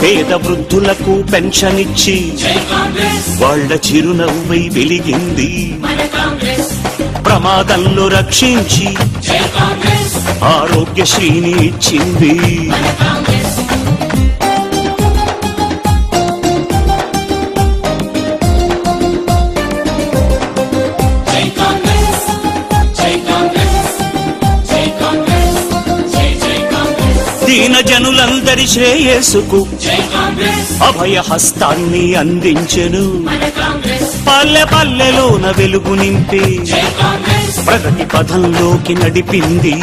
పేద వృద్ధులకు పెన్షన్ ఇచ్చి వాళ్ళ చిరునవ్వై వెలిగింది. ప్రమాదంలో రక్షించి ఆరోగ్యశ్రీని ఇచ్చింది. దీన జనులందరి శ్రేయస్సుకు అభయ హస్తాన్ని అందించెను. పల్లె పల్లెలోన వెలుగు నింపి ప్రగతి పథంలోకి నడిపింది.